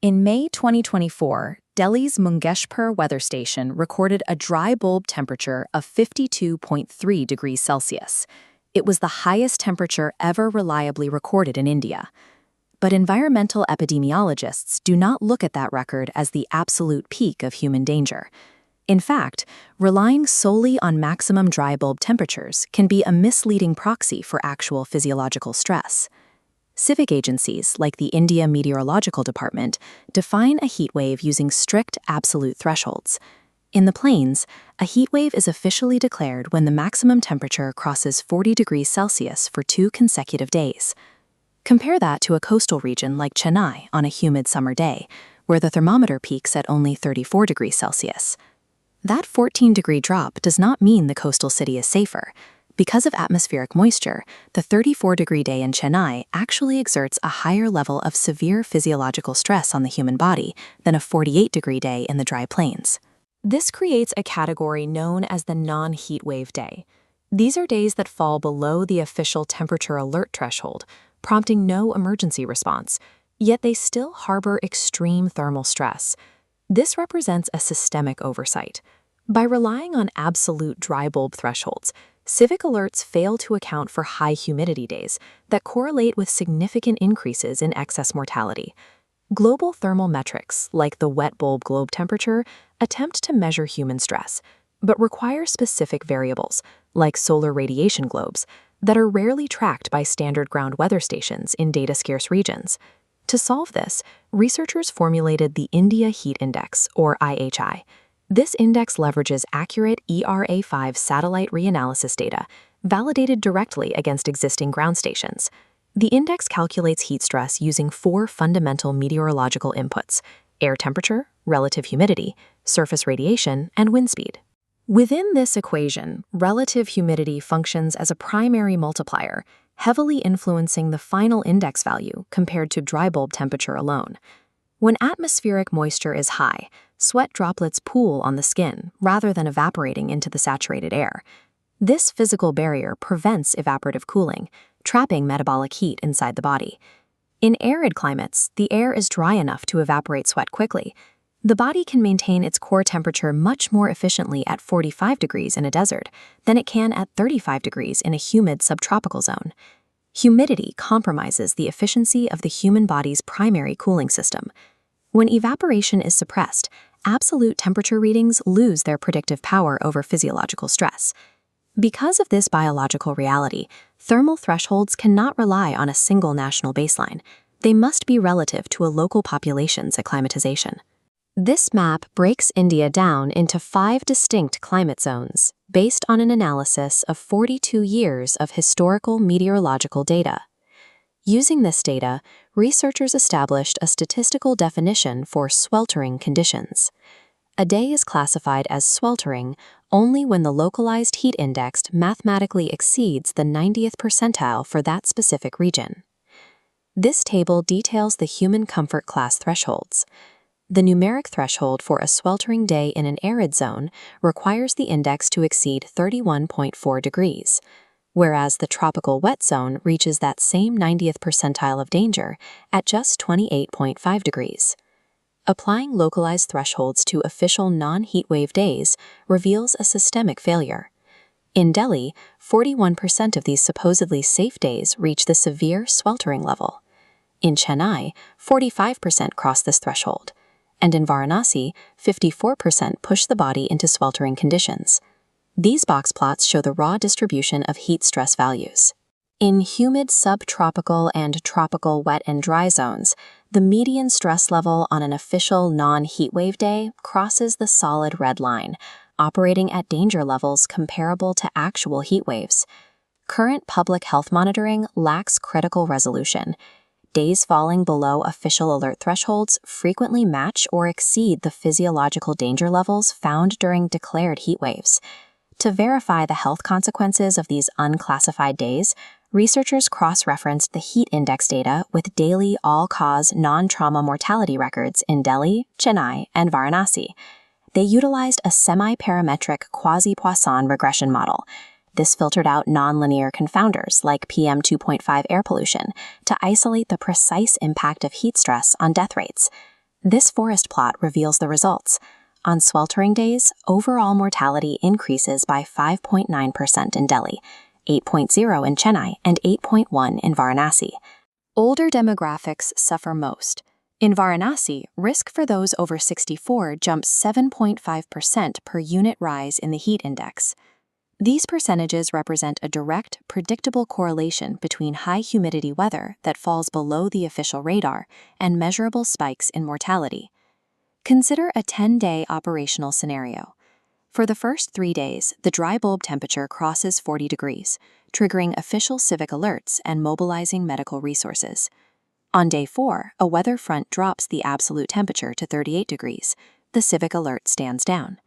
In May 2024, Delhi's Mungeshpur weather station recorded a dry bulb temperature of 52.3 degrees Celsius. It was the highest temperature ever reliably recorded in India. But environmental epidemiologists do not look at that record as the absolute peak of human danger. In fact, relying solely on maximum dry bulb temperatures can be a misleading proxy for actual physiological stress. Civic agencies, like the India Meteorological Department, define a heat wave using strict absolute thresholds. In the plains, a heat wave is officially declared when the maximum temperature crosses 40 degrees Celsius for 2 consecutive days. Compare that to a coastal region like Chennai on a humid summer day, where the thermometer peaks at only 34 degrees Celsius. That 14-degree drop does not mean the coastal city is safer. Because of atmospheric moisture, the 34-degree day in Chennai actually exerts a higher level of severe physiological stress on the human body than a 48-degree day in the dry plains. This creates a category known as the non-heat wave day. These are days that fall below the official temperature alert threshold, prompting no emergency response, yet they still harbor extreme thermal stress. This represents a systemic oversight. By relying on absolute dry bulb thresholds, civic alerts fail to account for high humidity days that correlate with significant increases in excess mortality. Global thermal metrics, like the wet bulb globe temperature, attempt to measure human stress, but require specific variables, like solar radiation globes, that are rarely tracked by standard ground weather stations in data-scarce regions. To solve this, researchers formulated the India Heat Index, or IHI. This index leverages accurate ERA5 satellite reanalysis data, validated directly against existing ground stations. The index calculates heat stress using 4 fundamental meteorological inputs: air temperature, relative humidity, surface radiation, and wind speed. Within this equation, relative humidity functions as a primary multiplier, heavily influencing the final index value compared to dry bulb temperature alone. When atmospheric moisture is high, sweat droplets pool on the skin rather than evaporating into the saturated air. This physical barrier prevents evaporative cooling, trapping metabolic heat inside the body. In arid climates, the air is dry enough to evaporate sweat quickly. The body can maintain its core temperature much more efficiently at 45 degrees in a desert than it can at 35 degrees in a humid subtropical zone. Humidity compromises the efficiency of the human body's primary cooling system. When evaporation is suppressed, absolute temperature readings lose their predictive power over physiological stress. Because of this biological reality, thermal thresholds cannot rely on a single national baseline. They must be relative to a local population's acclimatization. This map breaks India down into 5 distinct climate zones, based on an analysis of 42 years of historical meteorological data. Using this data, researchers established a statistical definition for sweltering conditions. A day is classified as sweltering only when the localized heat index mathematically exceeds the 90th percentile for that specific region. This table details the human comfort class thresholds. The numeric threshold for a sweltering day in an arid zone requires the index to exceed 31.4 degrees, whereas the tropical wet zone reaches that same 90th percentile of danger at just 28.5 degrees. Applying localized thresholds to official non-heat wave days reveals a systemic failure. In Delhi, 41% of these supposedly safe days reach the severe sweltering level. In Chennai, 45% cross this threshold. And in Varanasi, 54% push the body into sweltering conditions. These box plots show the raw distribution of heat stress values. In humid subtropical and tropical wet and dry zones, the median stress level on an official non-heat wave day crosses the solid red line, operating at danger levels comparable to actual heat waves. Current public health monitoring lacks critical resolution. Days falling below official alert thresholds frequently match or exceed the physiological danger levels found during declared heat waves. To verify the health consequences of these unclassified days, researchers cross-referenced the heat index data with daily all-cause non-trauma mortality records in Delhi, Chennai, and Varanasi. They utilized a semi-parametric quasi-Poisson regression model. This filtered out nonlinear confounders like PM 2.5 air pollution to isolate the precise impact of heat stress on death rates. This forest plot reveals the results. On sweltering days, overall mortality increases by 5.9% in Delhi, 8.0 in Chennai, and 8.1 in Varanasi. Older demographics suffer most. In Varanasi, risk for those over 64 jumps 7.5% per unit rise in the heat index. These percentages represent a direct, predictable correlation between high humidity weather that falls below the official radar and measurable spikes in mortality. Consider a 10-day operational scenario. For the first 3 days, the dry bulb temperature crosses 40 degrees, triggering official civic alerts and mobilizing medical resources. On day 4, a weather front drops the absolute temperature to 38 degrees. The civic alert stands down.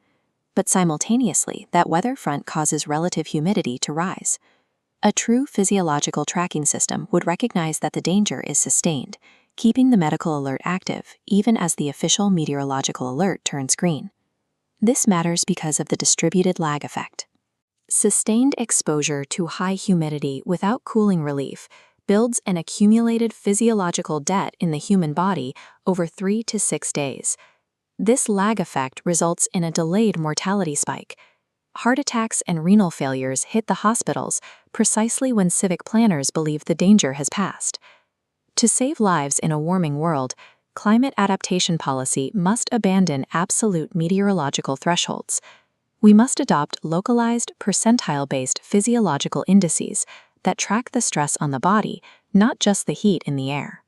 But simultaneously, that weather front causes relative humidity to rise. A true physiological tracking system would recognize that the danger is sustained, keeping the medical alert active even as the official meteorological alert turns green. This matters because of the distributed lag effect. Sustained exposure to high humidity without cooling relief builds an accumulated physiological debt in the human body over 3 to 6 days. This lag effect results in a delayed mortality spike. Heart attacks and renal failures hit the hospitals precisely when civic planners believe the danger has passed. To save lives in a warming world, climate adaptation policy must abandon absolute meteorological thresholds. We must adopt localized, percentile-based physiological indices that track the stress on the body, not just the heat in the air.